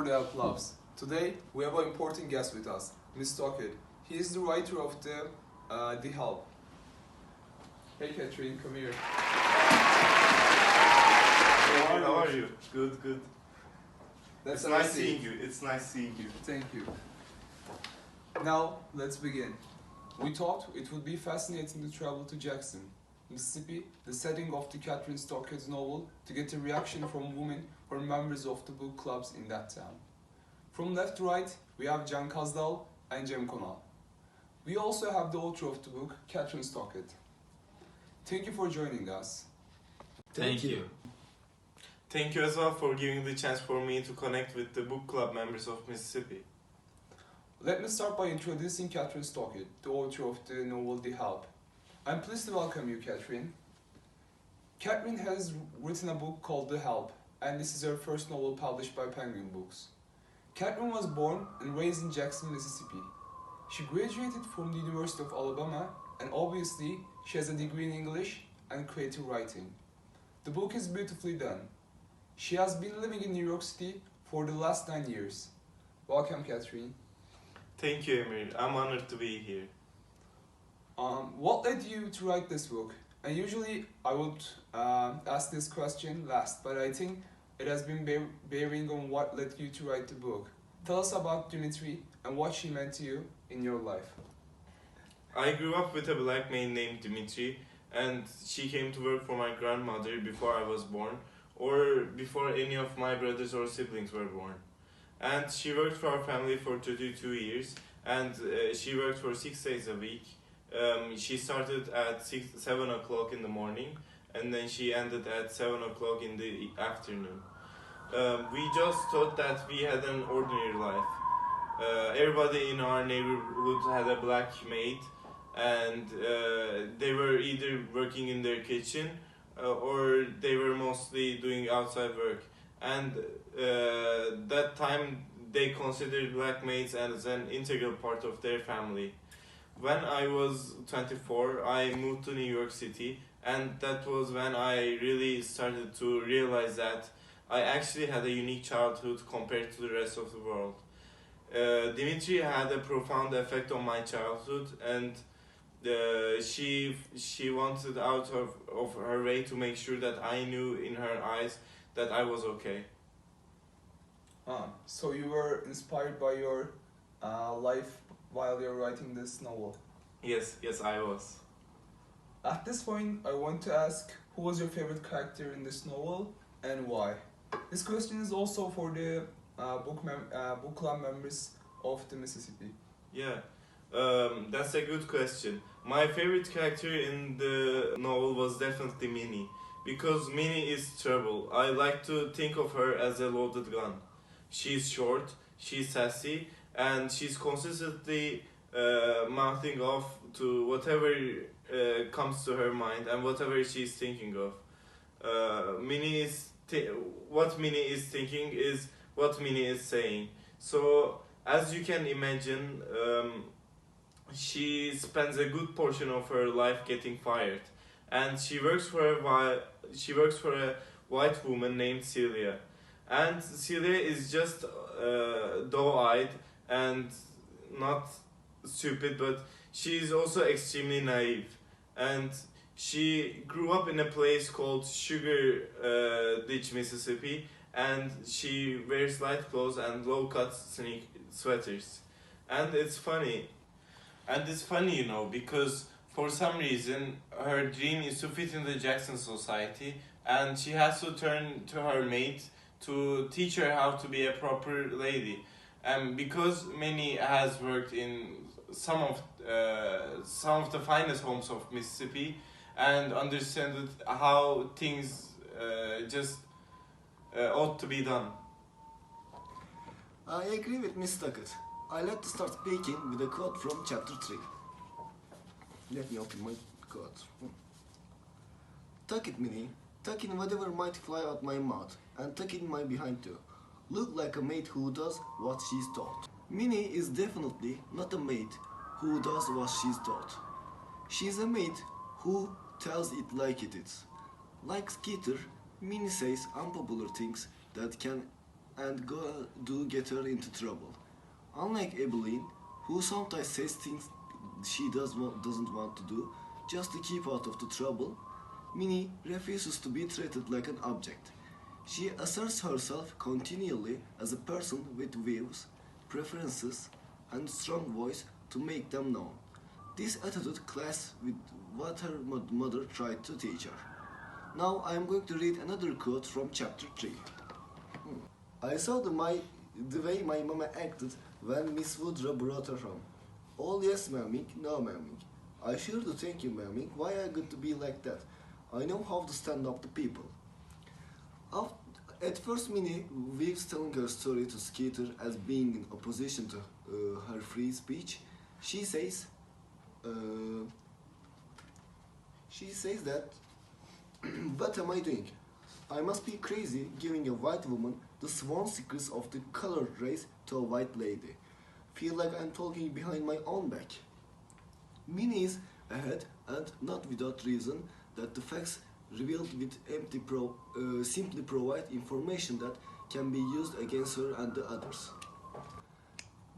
the Help Loves. Today we have an important guest with us, Ms. Stockett. He is the writer of the Help. Hey Catherine, come here. How are you? Good, good. That's It's nice seeing you. It's nice seeing you. Thank you. Now let's begin. We thought it would be fascinating to travel to Jackson, Mississippi, the setting of the Catherine Stockett's novel, to get a reaction from women who are members of the book clubs in that town. From left to right, we have Can Kazdal and Cem Konal. We also have the author of the book, Catherine Stockett. Thank you for joining us. Thank you. Thank you as well for giving the chance for me to connect with the book club members of Mississippi. Let me start by introducing Catherine Stockett, the author of the novel The Help. I'm pleased to welcome you, Catherine. Catherine has written a book called The Help, and this is her first novel published by Penguin Books. Catherine was born and raised in Jackson, Mississippi. She graduated from the University of Alabama, and obviously she has a degree in English and creative writing. The book is beautifully done. She has been living in New York City for the last 9 years. Welcome, Catherine. Thank you, Emir. I'm honored to be here. What led you to write this book? And usually I would ask this question last, but I think it has been bearing on what led you to write the book. Tell us about Dimitri and what she meant to you in your life. I grew up with a black man named Dimitri, and she came to work for my grandmother before I was born, or before any of my brothers or siblings were born. And she worked for our family for 32 years, and she worked for 6 days a week. She started at 7 o'clock in the morning, and then she ended at 7 o'clock in the afternoon. We just thought that we had an ordinary life. Everybody in our neighborhood had a black maid, and they were either working in their kitchen or they were mostly doing outside work. And that time they considered black maids as an integral part of their family. When I was 24, I moved to New York City, and that was when I really started to realize that I actually had a unique childhood compared to the rest of the world. Dimitri had a profound effect on my childhood, and she wanted out of her way to make sure that I knew in her eyes that I was okay. So you were inspired by your life while you're writing this novel? Yes, I was. At this point, I want to ask, who was your favorite character in this novel and why? This question is also for the book club members of the Mississippi. Yeah, that's a good question. My favorite character in the novel was definitely Minnie, because Minnie is trouble. I like to think of her as a loaded gun. She's short, she's sassy, and she's consistently mouthing off to whatever comes to her mind and whatever she's thinking of. What Minnie is thinking is what Minnie is saying. So, as you can imagine, she spends a good portion of her life getting fired, and she works for a white woman named Celia. And Celia is just doe-eyed and not stupid, but she is also extremely naive. And she grew up in a place called Sugar Ditch, Mississippi, and she wears light clothes and low-cut sweaters. And it's funny, you know, because for some reason her dream is to fit in the Jackson society, and she has to turn to her maid to teach her how to be a proper lady. And because Minnie has worked in some of the finest homes of Mississippi and understood how things ought to be done. I agree with Miss Stockett. I like to start speaking with a quote from chapter 3. Let me open my quote. Tuck it, Minnie. Tuck in whatever might fly out my mouth, and tuck in my behind too. Look like a maid who does what she's taught. Minnie is definitely not a maid who does what she's taught. She's a maid who tells it like it is. Like Skeeter, Minnie says unpopular things that can and do get her into trouble. Unlike Evelyn, who sometimes says things she doesn't want to do just to keep out of the trouble, Minnie refuses to be treated like an object. She asserts herself continually as a person with views, preferences, and strong voice to make them known. This attitude clashes with what her mother tried to teach her. Now I am going to read another quote from chapter 3. I saw the way my mama acted when Miss Woodrow brought her home. Oh yes, Mammy, no, Mammy. I sure do thank you, Mammy. Why I got to be like that? I know how to stand up to people. At first, Minnie weaves telling her story to Skeeter as being in opposition to her free speech. She says that, what am I doing? I must be crazy giving a white woman the sworn secrets of the colored race to a white lady. Feel like I'm talking behind my own back. Minnie is ahead, and not without reason, that the facts revealed with simply provide information that can be used against her and the others.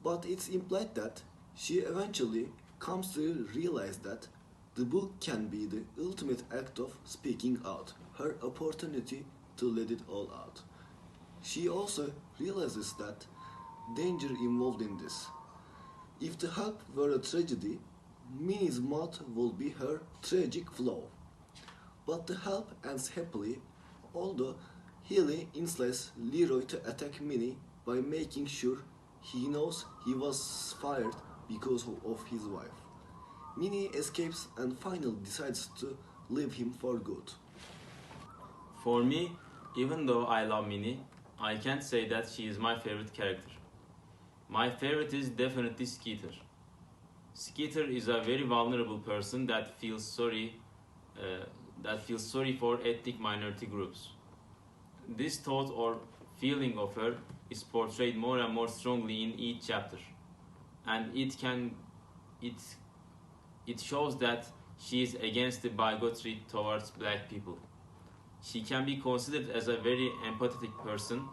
But it's implied that she eventually comes to realize that the book can be the ultimate act of speaking out, her opportunity to let it all out. She also realizes that danger involved in this. If the help were a tragedy, Minnie's mouth will be her tragic flaw. But the help ends happily, although Healy ensnares Leroy to attack Minnie by making sure he knows he was fired because of his wife. Minnie escapes and finally decides to leave him for good. For me, even though I love Minnie, I can't say that she is my favorite character. My favorite is definitely Skeeter. Skeeter is a very vulnerable person that feels sorry for ethnic minority groups. This thought or feeling of her is portrayed more and more strongly in each chapter, and it shows that she is against the bigotry towards black people. She can be considered as a very empathetic person,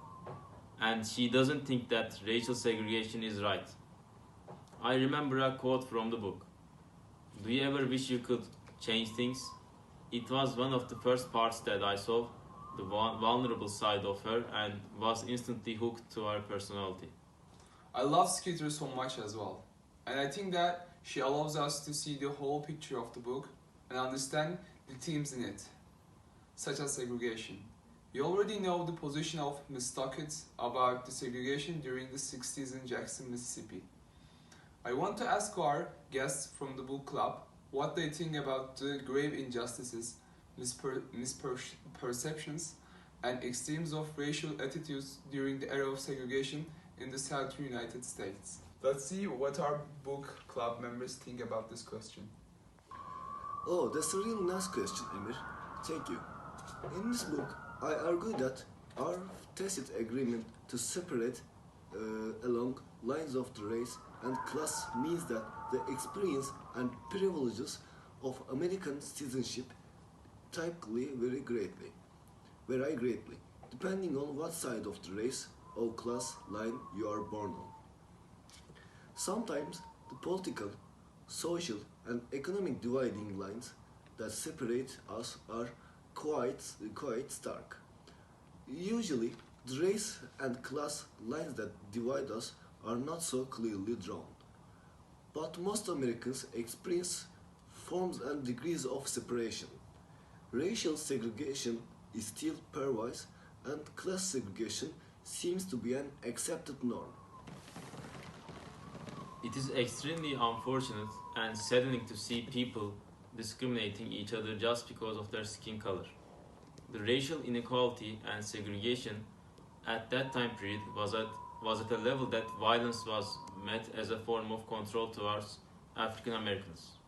and she doesn't think that racial segregation is right. I remember a quote from the book. Do you ever wish you could change things? It was one of the first parts that I saw the vulnerable side of her and was instantly hooked to her personality. I love Skeeter so much as well, and I think that she allows us to see the whole picture of the book and understand the themes in it, such as segregation. We already know the position of Miss Stockett about the segregation during the 60s in Jackson, Mississippi. I want to ask our guests from the book club what they think about the grave injustices, misperceptions, and extremes of racial attitudes during the era of segregation in the Southern United States. Let's see what our book club members think about this question. Oh, that's a really nice question, Emir. Thank you. In this book, I argue that our tacit agreement to separate along lines of the race and class means that the experience and privileges of American citizenship typically vary greatly, depending on what side of the race or class line you are born on. Sometimes the political, social, and economic dividing lines that separate us are quite stark. Usually, the race and class lines that divide us are not so clearly drawn. But most Americans experience forms and degrees of separation. Racial segregation is still pervasive, and class segregation seems to be an accepted norm. It is extremely unfortunate and saddening to see people discriminating each other just because of their skin color. The racial inequality and segregation at that time period was at a level that violence was met as a form of control towards African Americans.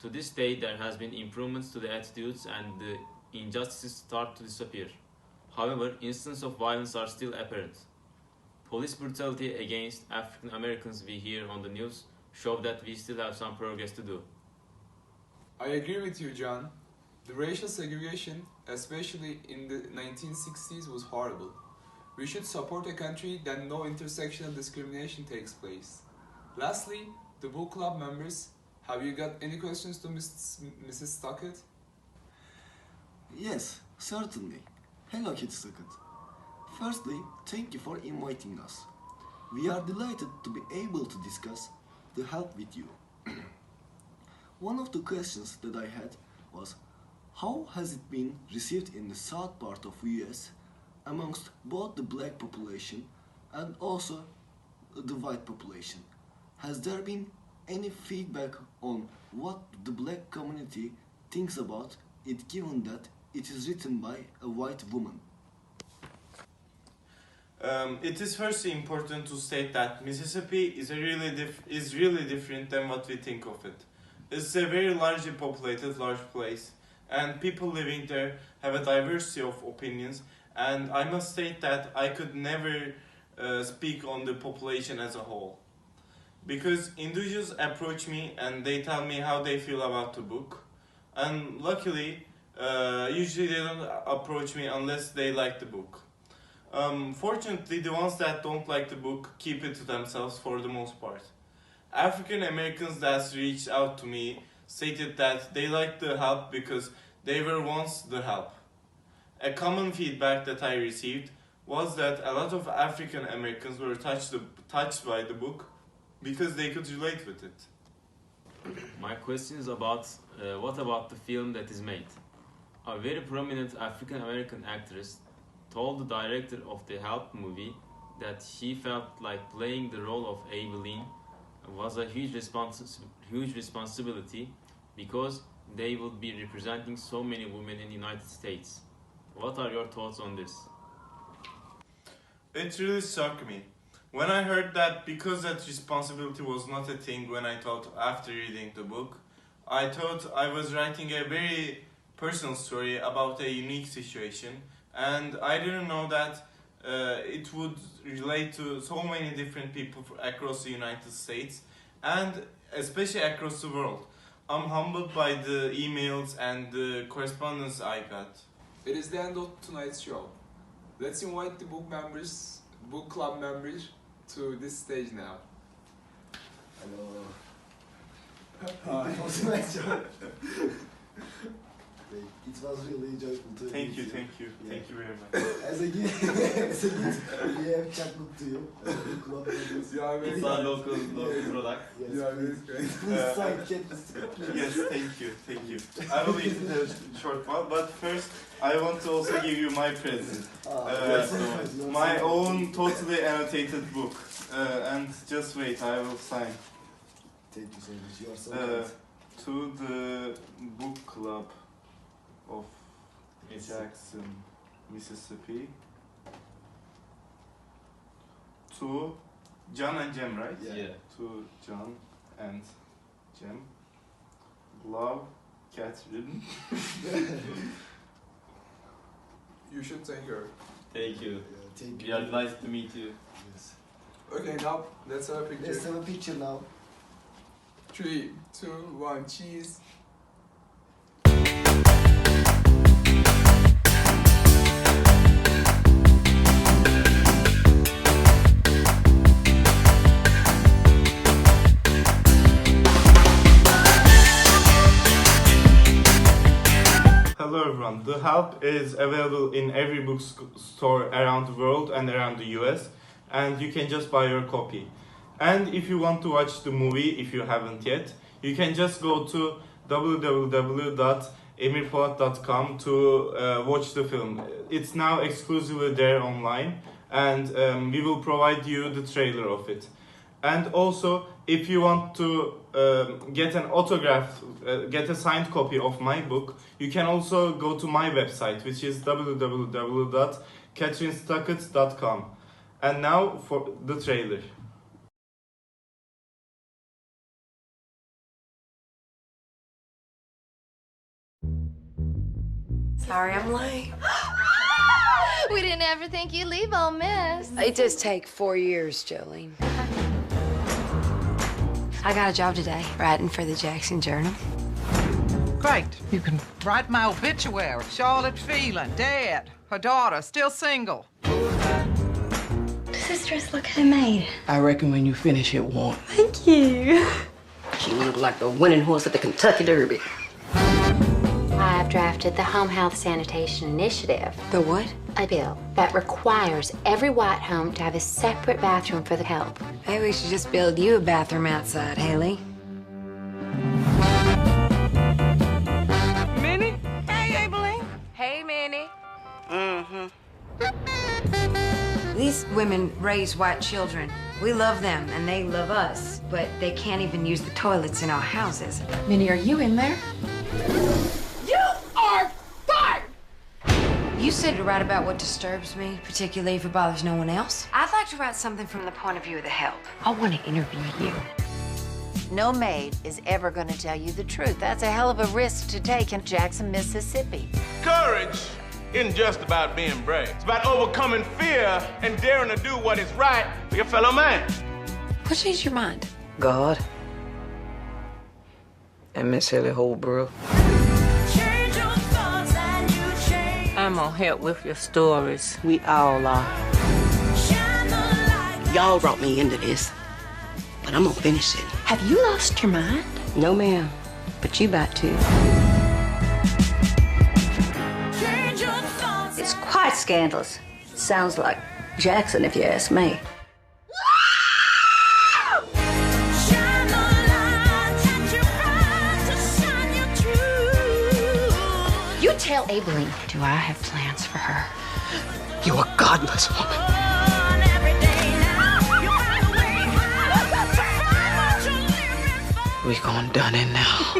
To this day, there has been improvements to the attitudes and the injustices start to disappear. However, instances of violence are still apparent. Police brutality against African Americans we hear on the news show that we still have some progress to do. I agree with you, John. The racial segregation, especially in the 1960s, was horrible. We should support a country that no intersectional discrimination takes place. Lastly, the book club members, have you got any questions to Mrs. Stockett? Yes, certainly. Hello, Kid Stockett. Firstly, thank you for inviting us. We are delighted to be able to discuss the help with you. One of the questions that I had was, how has it been received in the south part of US amongst both the black population and also the white population? Has there been any feedback on what the black community thinks about it, given that it is written by a white woman? It is firstly important to state that Mississippi is really different than what we think of it. It's a very largely populated, large place, and people living there have a diversity of opinions. And I must state that I could never speak on the population as a whole, because individuals approach me and they tell me how they feel about the book, and luckily, usually they don't approach me unless they like the book. Fortunately, the ones that don't like the book keep it to themselves for the most part. African Americans that reached out to me stated that they liked the help because they were once the help. A common feedback that I received was that a lot of African Americans were touched by the book because they could relate with it. My question is about what about the film that is made? A very prominent African American actress told the director of the Help movie that she felt like playing the role of Evelyn was a huge responsibility because they will be representing so many women in the United States. What are your thoughts on this? It really struck me when I heard that, because that responsibility was not a thing when I thought after reading the book. I thought I was writing a very personal story about a unique situation, and I didn't know that it would relate to so many different people across the United States and especially across the world. I'm humbled by the emails and the correspondence I got. It is the end of tonight's show. Let's invite the book club members to this stage now. Hello. Hi. It was a nice job. It was really joyful to Thank you meet thank you very much. As a gift, we have chocolate to you. Book club members. You are very It's a local product. Yes, You are very please. kind. Please sign Kid. Yes, thank you. I will eat it in a short while, but first I want to also give you my present. My own totally annotated book. And just wait, I will sign. Thank you so much. You are so kind. To the book club of Jackson, Mississippi. To John and Jem, right? Yeah. To John and Jem. Love, Catherine. You should thank her. Thank you. Thank We you. are nice to meet you. Yes. Okay, now let's have a picture. Let's have a picture now. 3, 2, 1, cheese. Hello everyone, The Help is available in every bookstore around the world and around the US, and you can just buy your copy. And if you want to watch the movie, if you haven't yet, you can just go to www.emirpolat.com to watch the film. It's now exclusively there online, and we will provide you the trailer of it. And also, if you want to get an autograph, get a signed copy of my book, you can also go to my website, which is www.catherinestockett.com. And now for the trailer. Sorry I'm late. We didn't ever think you'd leave Ole Miss. It does take 4 years, Jolene. I got a job today, writing for the Jackson Journal. Great. You can write my obituary. Charlotte Phelan, dead. Her daughter, still single. this dress look homemade? I reckon when you finish it won't. Thank you. She looked like the winning horse at the Kentucky Derby. I've drafted the Home Health Sanitation Initiative. The what? A bill that requires every white home to have a separate bathroom for the help. Maybe we should just build you a bathroom outside, Haley. Minnie? Hey, Abilene. Hey, Minnie. These women raise white children. We love them and they love us, but they can't even use the toilets in our houses. Minnie, are you in there? You are fired! You said to write about what disturbs me, particularly if it bothers no one else. I'd like to write something from the point of view of the help. I want to interview you. No maid is ever going to tell you the truth. That's a hell of a risk to take in Jackson, Mississippi. Courage isn't just about being brave. It's about overcoming fear and daring to do what is right for your fellow man. What changed your mind? God. And Miss Haley Holbrook. I'm gonna help with your stories. We all are. Y'all brought me into this, but I'm gonna finish it. Have you lost your mind? No, ma'am, but you about to. It's quite scandalous. Sounds like Jackson, if you ask me. You tell Abilene. Do I have plans for her? You're a godless woman. We gonna done it now.